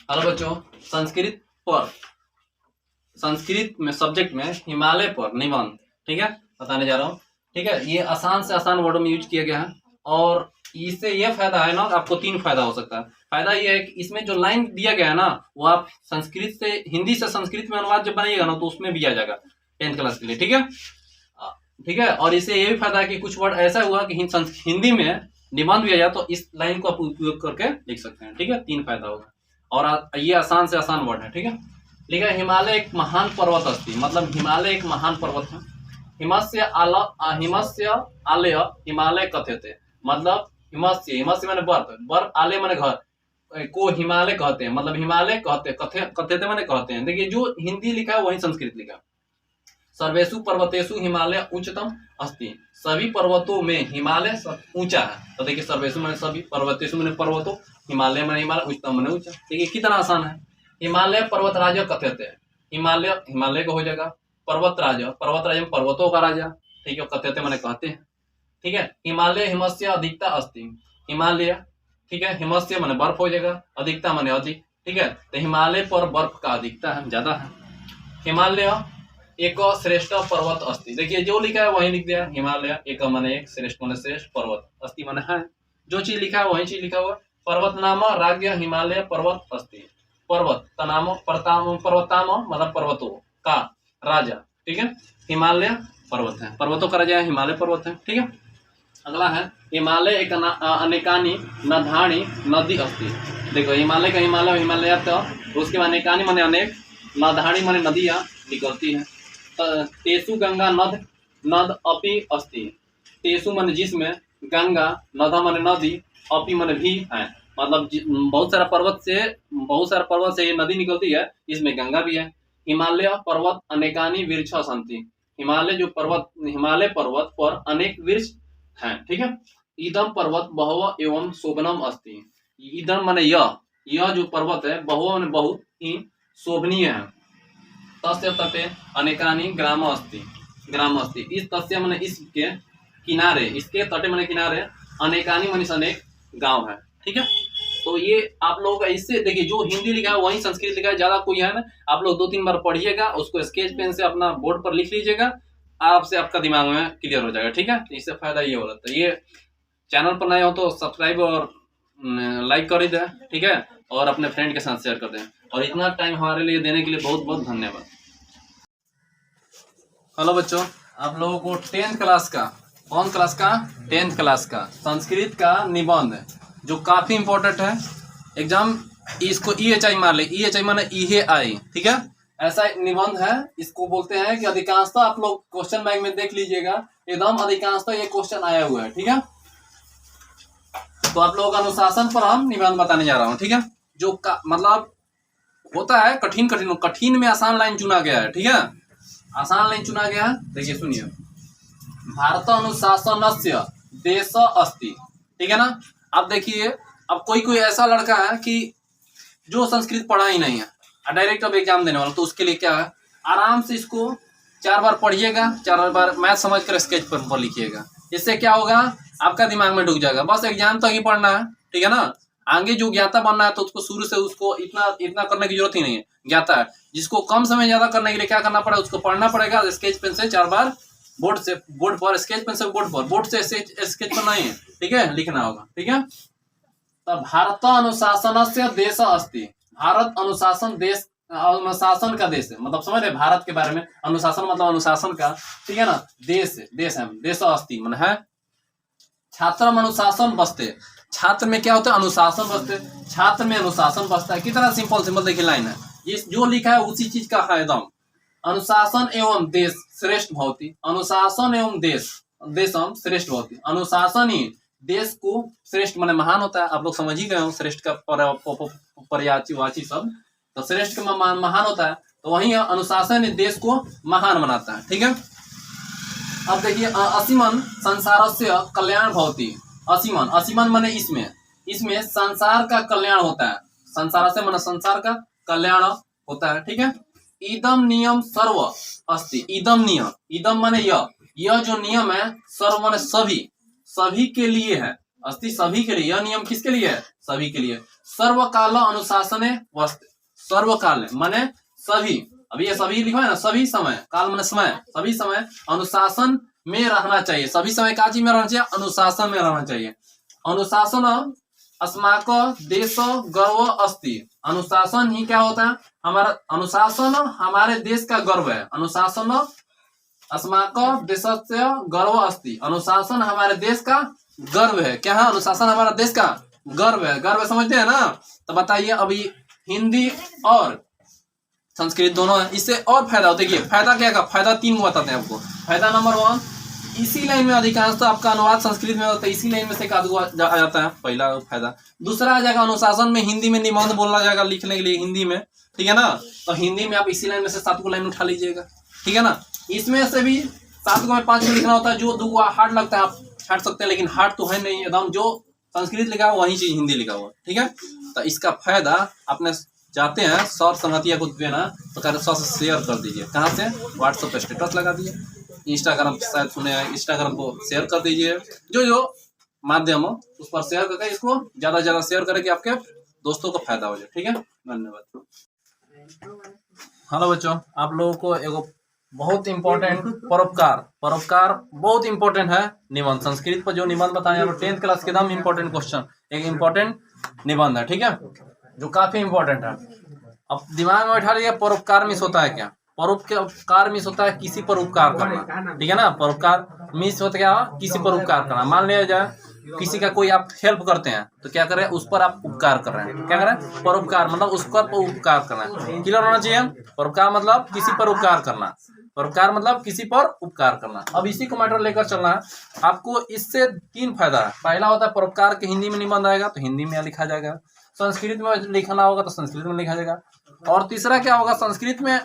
Hello बच्चों, संस्कृत पर संस्कृत में सब्जेक्ट में हिमालय पर निबंध, ठीक है, बताने जा रहा हूँ। ठीक है, ये आसान से आसान वर्डों में यूज किया गया है और इससे ये फायदा है ना, आपको 3 फायदा हो सकता है। फायदा ये है कि इसमें जो लाइन दिया गया है ना, वो आप संस्कृत से हिंदी से संस्कृत में अनुवाद जब बनाइएगा ना, तो उसमें भी आ जाएगा 10th क्लास के लिए। ठीक है, ठीक है। और इससे ये भी फायदा है कि कुछ वर्ड ऐसा हुआ कि हिंदी में निबंध भी आ जाए तो इस लाइन को आप उपयोग करके लिख सकते हैं। ठीक है, 3 फायदा होगा और ये आसान से आसान वर्ड है। ठीक है, लिखा है हिमालय एक महान पर्वत अस्ति, मतलब हिमालय एक महान पर्वत है। हिमस्य आलय हिमालय कथ्यते, मतलब हिमस्य माने बर्फ आलय माने घर को हिमालय कहते हैं, मतलब हिमालय कथ्यते माने कहते हैं। देखिए, जो हिंदी लिखा है वही संस्कृत लिखा है। सर्वेषु पर्वतेषु हिमालय उच्चतम अस्ति, सभी पर्वतों में हिमालय ऊंचा है। तो देखिए, सर्वेषु माने सभी, पर्वतेषु माने पर्वतों, हिमालय माने हिमालय, उच्चतम माने ऊंचा। देखिए कितना आसान है। हिमालय पर्वतराज कथ्यते, हिमालय को हो जाएगा। पर्वतराज में पर्वतों का राजा, ठीक है, कथ्यते माने कहते हैं। ठीक है, हिमालय हिमस्य अधिकता अस्ति, हिमालय, ठीक है, हिमस्य माने बर्फ हो जाएगा, अधिकता माने अधिक। ठीक है, तो हिमालय पर बर्फ का अधिकता है, ज्यादा है। हिमालय एक श्रेष्ठ पर्वत अस्ति, देखिए जो लिखा है वही लिख दिया। हिमालय एक माने एक, श्रेष्ठ माने श्रेष्ठ, पर्वत अस्ति माने है, जो चीज लिखा है वही चीज लिखा हुआ। पर्वत नाम राज्य हिमालय पर्वत अस्ति, पर्वत का नाम पर्वताम मतलब पर्वतों का राजा। ठीक है, हिमालय पर्वत है, पर्वतों का राजा हिमालय पर्वत है। ठीक है, अगला है हिमालय एक अनेकानी नधानी नदी अस्ति। देखो, हिमालय का हिमालय तो उसके बाद अनेकानी माने अनेक, नधानी माने नदियां निकलती है। तेसु गंगा नद अपि अस्ति, तेसु माने जिसमें, गंगा नदा माने नदी, अपि माने भी है, मतलब बहुत सारा पर्वत से ये नदी निकलती है, इसमें गंगा भी है। हिमालय पर्वत अनेकानी वृक्ष सन्ति, हिमालय पर्वत पर अनेक वृक्ष हैं। ठीक है, इदम पर्वत बहु एवं शोभनम अस्ति, इदम माने यह जो पर्वत है, बहु माने बहुत ही शोभनीय है। तस्य तटे अनेकानी ग्राम अस्ति, इस तस्य माने इसके किनारे, इसके तटे माने किनारे, अनेकानी माने अनेक गांव है। ठीक है, तो ये आप लोग इससे देखिए, जो हिंदी लिखा है वही संस्कृत लिखा है, ज्यादा कोई है ना। आप लोग 2-3 बार पढ़िएगा, उसको स्केच पेन से अपना बोर्ड पर लिख लीजिएगा, आपसे आपका दिमाग में क्लियर हो जाएगा। ठीक है, इससे फायदा ये हो जाता है। ये चैनल पर नए हो तो सब्सक्राइब और लाइक कर दें। ठीक है, और अपने फ्रेंड के साथ शेयर कर दें। और इतना टाइम हमारे लिए देने के लिए बहुत बहुत धन्यवाद। हेलो बच्चों, आप लोगों को 10th क्लास का, कौन क्लास का, 10th क्लास का संस्कृत का निबंध, जो काफी इंपॉर्टेंट है। एग्जाम इसको EHI मार ले, EHI माने इहे आई। ठीक है, ऐसा निबंध है, इसको बोलते हैं कि अधिकांशतः आप लोग क्वेश्चन बैंक में देख लीजिएगा, एकदम अधिकांशतः ये क्वेश्चन आया हुआ है। ठीक है, तो आप लोगों का अनुशासन पर हम निबंध बताने जा रहा हूँ। ठीक है, जो मतलब होता है कठिन में आसान लाइन चुना गया है। ठीक है, आसान लाइन चुना गया है। देखिए सुनिए, भारत अनुशासनस्य देश अस्ति। ठीक है ना, अब देखिए, अब कोई ऐसा लड़का है कि जो संस्कृत पढ़ा ही नहीं है, डायरेक्ट अब एग्जाम देने वाला, तो उसके लिए क्या है, आराम से इसको 4 बार पढ़िएगा, 4 बार मैथ समझ कर स्केच पर लिखिएगा। इससे क्या होगा, आपका दिमाग में ढुक जाएगा। बस एग्जाम तक ही पढ़ना है। ठीक है ना, आगे जो ज्ञाता बनना है तो उसको शुरू से उसको इतना करने की जरूरत ही नहीं है। ज्ञाता है, जिसको कम समय ज्यादा करने के लिए क्या करना पड़ेगा, उसको पढ़ना पड़ेगा स्केच पेन से 4 बार, बोर्ड पर स्केच पेन से बोर्ड से स्केच पर नहीं है। ठीक है, लिखना होगा। ठीक है, तो भारत अनुशासन से देश अस्ति, भारत अनुशासन देश, अनुशासन का देश है, मतलब समझ रहे, भारत के बारे में अनुशासन मतलब अनुशासन का। ठीक है ना, देश अस्ति मन है। छात्र अनुशासन बसते, छात्र में क्या होता है, अनुशासन बसते, छात्र में अनुशासन बसता है। कितना सिंपल देखिए लाइन है, ये जो लिखा है उसी चीज का है एकदम। अनुशासन एवं देश श्रेष्ठ भवति, अनुशासन एवं देशम श्रेष्ठ भवति, अनुशासन ही देश को श्रेष्ठ माने महान होता है। आप लोग समझ ही गए हो, श्रेष्ठ का पर्यायवाची सब, तो श्रेष्ठ का महान होता है, तो वही अनुशासन ही देश को महान बनाता है। ठीक है, अब देखिए, असीमन संसार से कल्याण भवति, असीमन माने इसमें संसार का कल्याण होता है, संसार से माने संसार का कल्याण होता है। ठीक है, इदम नियम सर्व अस्ति, इदम माने यह जो नियम है, सर्व माने सभी के लिए है, अस्ति सभी के लिए, यह नियम किसके लिए है, सभी के लिए। सर्वकाल अनुशासने वस्ते, सर्वकाल माने सभी, अभी ये सभी लिखा है ना, सभी समय, काल माने समय, सभी समय अनुशासन में रहना चाहिए। सभी समय का चीज में रहना चाहिए, अनुशासन में रहना चाहिए। अनुशासन अस्माक देश गर्व अस्ति, अनुशासन ही क्या होता है, हमारा अनुशासन हमारे देश का गर्व है। अनुशासन अस्माक देशस्य गर्व अस्ति, अनुशासन हमारे देश का गर्व है। क्या है, अनुशासन हमारा देश का गर्व है। गर्व समझते हैं ना। तो बताइए अभी हिंदी और संस्कृत दोनों है, इससे और फायदा होता है। देखिए फायदा क्या का, फायदा 3 बताते हैं आपको। फायदा नंबर 1, इसी लाइन में अधिकांश तो आपका अनुवाद संस्कृत में होता है, इसी लाइन में से आ जाता है, पहला फायदा। दूसरा आ जाएगा अनुशासन में हिंदी में निबंध बोलना जाएगा लिखने के लिए हिंदी में, ठीक है ना। तो हिंदी में आप इसी लाइन में से 7 को लाइन उठा लीजिएगा, ठीक है ना। इसमें से भी 7 को में 5 को लिखना होता है, जो 2 हार्ड लगता है आप छाट सकते हैं, लेकिन हार्ड तो है नहीं एकदम, जो संस्कृत लिखा हुआ वही चीज हिंदी लिखा हुआ, ठीक है। तो इसका फायदा अपने चाहते हैं सौ संगतिया को देना, तो कह रहे 100 से शेयर कर दीजिए। कहाँ से, व्हाट्सएप पे स्टेटस लगा दीजिए, इंस्टाग्राम शायद सुने हैं, इंस्टाग्राम को शेयर कर दीजिए, जो माध्यम हो उस पर शेयर करके इसको ज्यादा से ज्यादा शेयर करें कि आपके दोस्तों को फायदा हो जाए, ठीक है। धन्यवाद। हेलो बच्चों, आप लोगों को एगो बहुत इंपॉर्टेंट परोपकार, परोपकार बहुत इंपॉर्टेंट है निबंध। संस्कृत पर जो निबंध बताए 10th क्लास के एकदम इंपॉर्टेंट क्वेश्चन, एक इंपॉर्टेंट निबंध है, ठीक है, जो काफी इंपॉर्टेंट है। अब दिमाग में बैठा लीजिए, परोपकार मिस होता है क्या। परोपकार मिस होता है किसी पर उपकार करना, ठीक है ना। परोपकार मिस होता क्या, किसी पर उपकार करना। मान लिया जाए किसी का कोई आप हेल्प करते हैं, तो क्या करें, उस पर आप उपकार कर रहे हैं। क्या करें, परोपकार मतलब उस पर उपकार करना। क्लियर होना चाहिए। परोपकार मतलब किसी पर उपकार करना, परोपकार मतलब किसी पर उपकार करना। अब इसी को मैटर लेकर चलना है आपको। इससे 3 फायदा है। पहला होता है परोपकार के हिंदी में निबंध आएगा तो हिंदी में लिखा जाएगा, संस्कृत में लिखना होगा तो संस्कृत में लिखा जाएगा। और तीसरा क्या होगा, संस्कृत में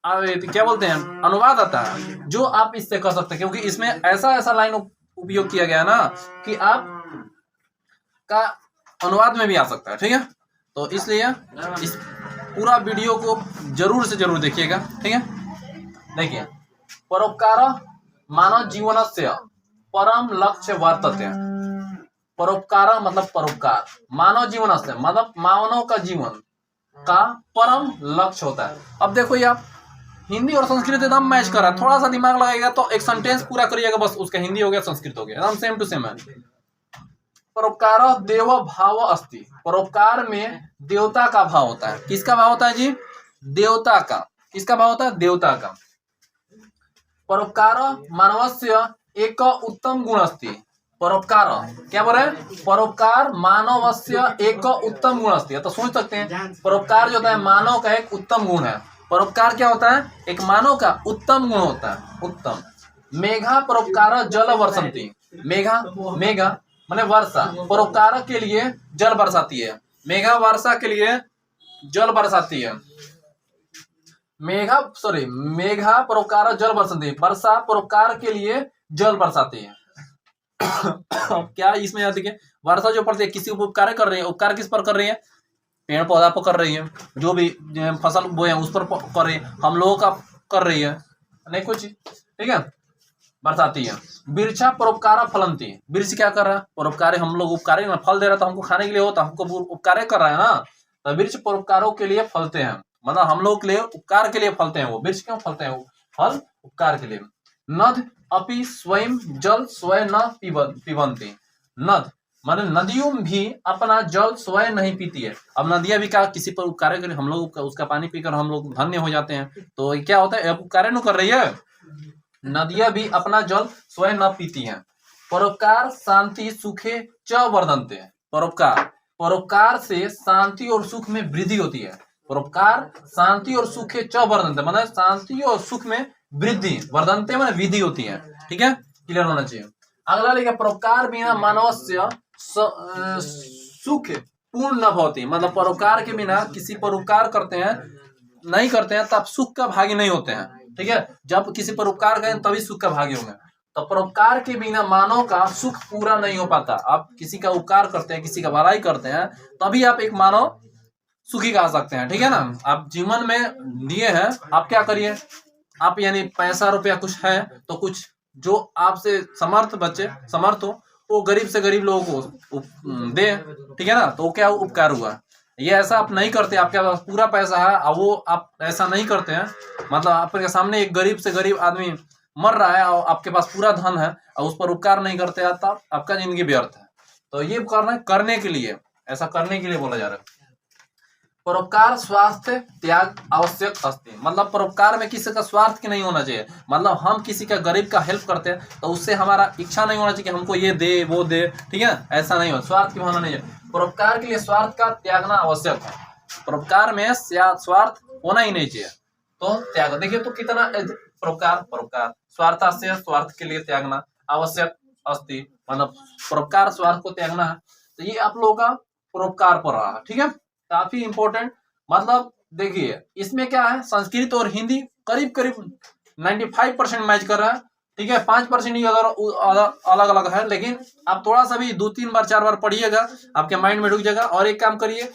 क्या बोलते हैं, अनुवाद आता है, जो आप इससे कर सकते हैं, क्योंकि इसमें ऐसा लाइन उपयोग किया गया है ना कि आप का अनुवाद में भी आ सकता है, ठीक है। तो इसलिए इस पूरा वीडियो को जरूर से जरूर देखिएगा, ठीक है। देखिए, परोपकार मानव जीवन से परम लक्ष्य वर्तते। परोपकार मतलब परोपकार, मानव जीवन से मतलब मानव का जीवन का परम लक्ष्य होता है। अब देखो ये आप हिंदी और संस्कृत एकदम मैच कर रहा है, थोड़ा सा दिमाग लगाएगा तो एक सेंटेंस पूरा करिएगा, बस उसका हिंदी हो गया संस्कृत हो गया, एकदम सेम टू सेम है। परोपकार देव भाव अस्ति, परोपकार में देवता का भाव होता है। किसका भाव होता है जी, देवता का। किसका भाव होता है, देवता का। परोपकार मानवस्य एक उत्तम गुण अस्ति, परोपकार क्या बोले, परोपकार मानवस्य एक उत्तम गुण अस्ति। तो सोच सकते हैं परोपकार जो होता है मानव का एक उत्तम गुण है। परोपकार क्या होता है, एक मानव का उत्तम गुण होता है, उत्तम। मेघा परोपकार जल वर्षंती, मेघा मेघा माने वर्षा, परोपकार के लिए जल बरसाती है। मेघा वर्षा के लिए जल बरसाती है। मेघा परोपकार जल बरसाती है, वर्षा परोपकार के लिए जल बरसाती है। क्या इसमें देखिए, वर्षा जो पड़ती है किसी को उपकार कर रही है, उपकार किस पर कर रही है, पेड़ पौधा पर कर रही है, जो भी फसल बोए हैं उस पर कर रही है, हम लोगों का कर रही है, नहीं कुछ, ठीक है, बरसाती है। वृक्षा परोपकार फलंती, वृक्ष क्या कर रहा है, परोपकार, हम लोग उपकार ना फल दे रहा है, तो हमको खाने के लिए होता, हमको उपकार कर रहा है ना, तो वृक्ष परोपकारों के लिए फलते हैं, मतलब हम लोग के लिए उपकार के लिए फलते हैं। वो वृक्ष क्यों फलते हैं, वो फल उपकार के लिए। नद अपि स्वयं जल स्वयं न पीबंती, नद माने नदियों भी अपना जल स्वयं नहीं पीती है। अब नदियां भी क्या किसी पर उपकार कर, हम लोग उसका पानी पीकर हम लोग धन्य हो जाते हैं, तो क्या होता है, उपकार न कर रही है, नदियां भी अपना जल स्वयं न पीती हैं। परोपकार शांति सुखे च वर्धनते, परोपकार से शांति और सुख में वृद्धि होती है। परोपकार शांति और सुखे च वर्धनते माने शांति और सुख में वृद्धि, वर्धनते माने वृद्धि होती है, ठीक है, क्लियर होना चाहिए। अगला लिखा परोपकार बिना मानवस्य सुख पूर्ण न भवति, मतलब परोपकार के बिना किसी पर उपकार करते हैं नहीं करते हैं तब सुख का भागी नहीं होते हैं, ठीक है। जब किसी पर उपकार करें तभी सुख का भागी होंगे। तो परोपकार के बिना मानव का सुख पूरा नहीं हो पाता। आप किसी का उपकार करते हैं, किसी का भलाई करते हैं, तभी आप एक मानव सुखी कहा सकते हैं, ठीक है ना। आप जीवन में दिए हैं, आप क्या करिए, आप यानी पैसा रुपया कुछ है तो कुछ जो आपसे समर्थ बच्चे समर्थ हो वो गरीब से गरीब लोगों को दे, ठीक है ना, तो क्या उपकार हुआ। ये ऐसा आप नहीं करते, आपके पास पूरा पैसा है और वो आप ऐसा नहीं करते हैं, मतलब आपके सामने एक गरीब से गरीब आदमी मर रहा है और आपके पास पूरा धन है और उस पर उपकार नहीं करते हैं, तब आपका जिंदगी व्यर्थ है। तो ये करने के लिए, ऐसा करने के लिए बोला जा रहा है। परोपकार स्वास्थ्य त्याग आवश्यक अस्ति, मतलब परोपकार में किसी का स्वार्थ की नहीं होना चाहिए। मतलब हम किसी का गरीब का हेल्प करते हैं तो उससे हमारा इच्छा नहीं होना चाहिए कि हमको ये दे वो दे, ठीक है, ऐसा नहीं हो, स्वार्थ की भावना नहीं है। परोपकार के लिए स्वार्थ का त्यागना आवश्यक है। परोपकार में स्वार्थ होना ही नहीं चाहिए, तो त्याग। देखिए तो कितना परोपकार स्वार्थ से स्वार्थ के लिए त्यागना आवश्यक अस्ति, मतलब परोपकार स्वार्थ को त्यागना है। तो ये आप लोगों का परोपकार पर रहा, ठीक है, काफी इंपॉर्टेंट। मतलब देखिए इसमें क्या है, संस्कृत और हिंदी करीब करीब 95% मैच कर रहा है, ठीक है, 5% ही अगर अलग अलग है, लेकिन आप थोड़ा सा भी 2-3 बार 4 बार पढ़िएगा, आपके माइंड में ढुक जाएगा। और एक काम करिए,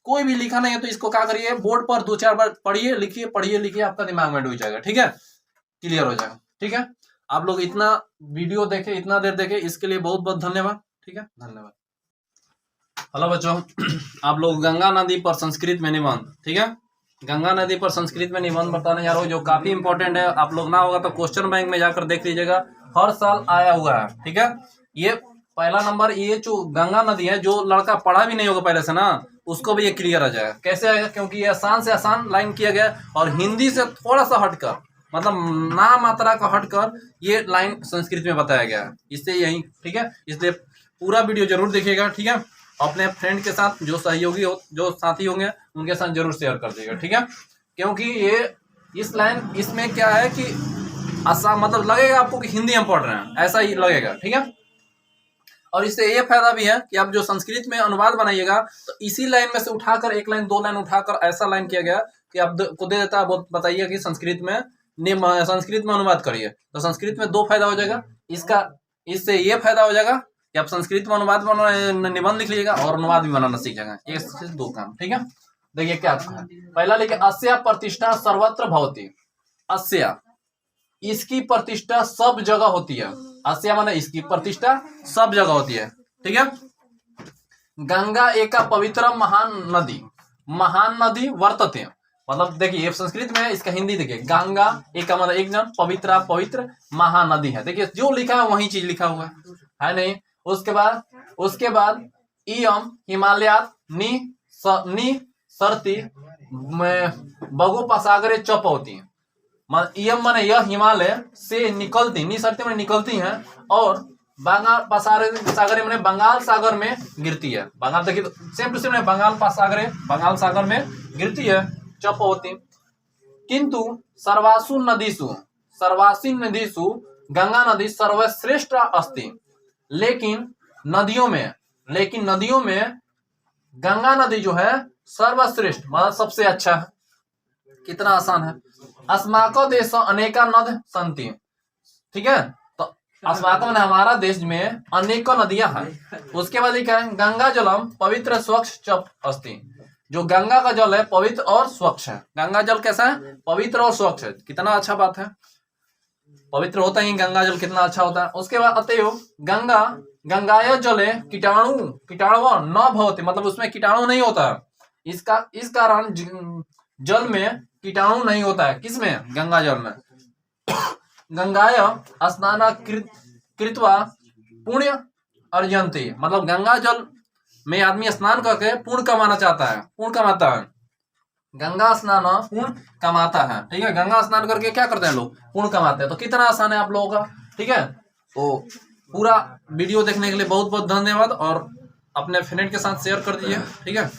कोई भी लिखा नहीं है तो इसको क्या करिए, बोर्ड पर 2-4 बार पढ़िए, लिखिए, आपका दिमाग में ढुक जाएगा, ठीक है, क्लियर हो जाएगा, ठीक है। आप लोग इतना वीडियो देखे, इतना देर देखे, इसके लिए बहुत बहुत धन्यवाद, ठीक है, धन्यवाद। हेलो बच्चों, आप लोग गंगा नदी पर संस्कृत में निबंध, ठीक है, गंगा नदी पर संस्कृत में निबंध बताने जा रहा हूँ, जो काफी इंपॉर्टेंट है। आप लोग ना होगा तो क्वेश्चन बैंक में जाकर देख लीजिएगा, हर साल आया हुआ है, ठीक है। ये पहला नंबर, ये जो गंगा नदी है, जो लड़का पढ़ा भी नहीं होगा पहले से ना, उसको भी ये क्लियर आ जाएगा। कैसे आएगा, क्योंकि ये आसान से आसान लाइन किया गया और हिंदी से थोड़ा सा हटकर, मतलब ना मात्रा का हटकर ये लाइन संस्कृत में बताया गया है, इससे यही, ठीक है। इसलिए पूरा वीडियो जरूर देखिएगा, ठीक है। अपने फ्रेंड के साथ जो सहयोगी हो, जो साथी होंगे उनके साथ जरूर शेयर कर दीजिएगा, ठीक है। क्योंकि ये इस लाइन, इसमें क्या है कि आसान, मतलब लगेगा आपको कि हिंदी हम पढ़ रहे हैं, ऐसा ही लगेगा, ठीक है। और इससे ये फायदा भी है कि आप जो संस्कृत में अनुवाद बनाइएगा तो इसी लाइन में से उठाकर, एक लाइन 2 लाइन उठाकर ऐसा लाइन किया गया कि आप को दे देता है, बताइए कि संस्कृत में अनुवाद करिए, तो संस्कृत में 2 फायदा हो जाएगा इसका। इससे ये फायदा हो जाएगा कि आप संस्कृत में अनुवाद निबंध लिख लीजिएगा और अनुवाद भी बनाना सीख जाएगा, एक से 2 काम, ठीक है। देखिए क्या पहला लिखे, अस्या प्रतिष्ठा सर्वत्र भवति। अस्या, इसकी प्रतिष्ठा सब जगह होती है। अस्या माने इसकी प्रतिष्ठा सब जगह होती है, ठीक है। गंगा एका पवित्र महान नदी वर्तते, मतलब देखिए संस्कृत में, इसका हिंदी देखिए, गंगा एक का मतलब एक जन, पवित्र महानदी है। देखिए जो लिखा है वही चीज लिखा हुआ है नहीं। उसके बाद इयम हिमालयात नि सरती बगोपसागरे चपौती, इयम माने यह हिमालय से निकलती, नि सरती माने निकलती हैं, और सागर में बंगाल सागर में गिरती है। बंगाल देखिए सेम टू सेम बंगाल सागर में गिरती है, चपौती। किंतु सर्वासु नदीसु गंगा नदी सर्वश्रेष्ठ अस्ति, लेकिन नदियों में गंगा नदी जो है सर्वश्रेष्ठ, मतलब सबसे अच्छा है। कितना आसान है। अस्माको देश अनेका नद संति, ठीक है, तो अस्माको में हमारा देश में अनेकों नदियां हैं। उसके बाद लिखा है गंगा जलम पवित्र स्वच्छ चप अस्ति, जो गंगा का जल है पवित्र और स्वच्छ है। गंगा जल कैसा है, पवित्र और स्वच्छ है, कितना अच्छा बात है, पवित्र होता ही गंगा जल कितना अच्छा होता है। उसके बाद अतएव गंगाया जले कीटाणु न भवति, मतलब उसमें कीटाणु नहीं होता है, इस कारण जल में कीटाणु नहीं होता है। किसमें, गंगा जल में। गंगाय स्नान कृत्वा पुण्य अर्जन्ति, मतलब गंगा जल में आदमी स्नान करके पुण्य कमाता है। गंगा स्नान पुण्य कमाता है, ठीक है, गंगा स्नान करके क्या करते हैं लोग, पुण्य कमाते हैं। तो कितना आसान है आप लोगों का, ठीक है। तो पूरा वीडियो देखने के लिए बहुत बहुत धन्यवाद, और अपने फ्रेंड के साथ शेयर कर दीजिए, ठीक है।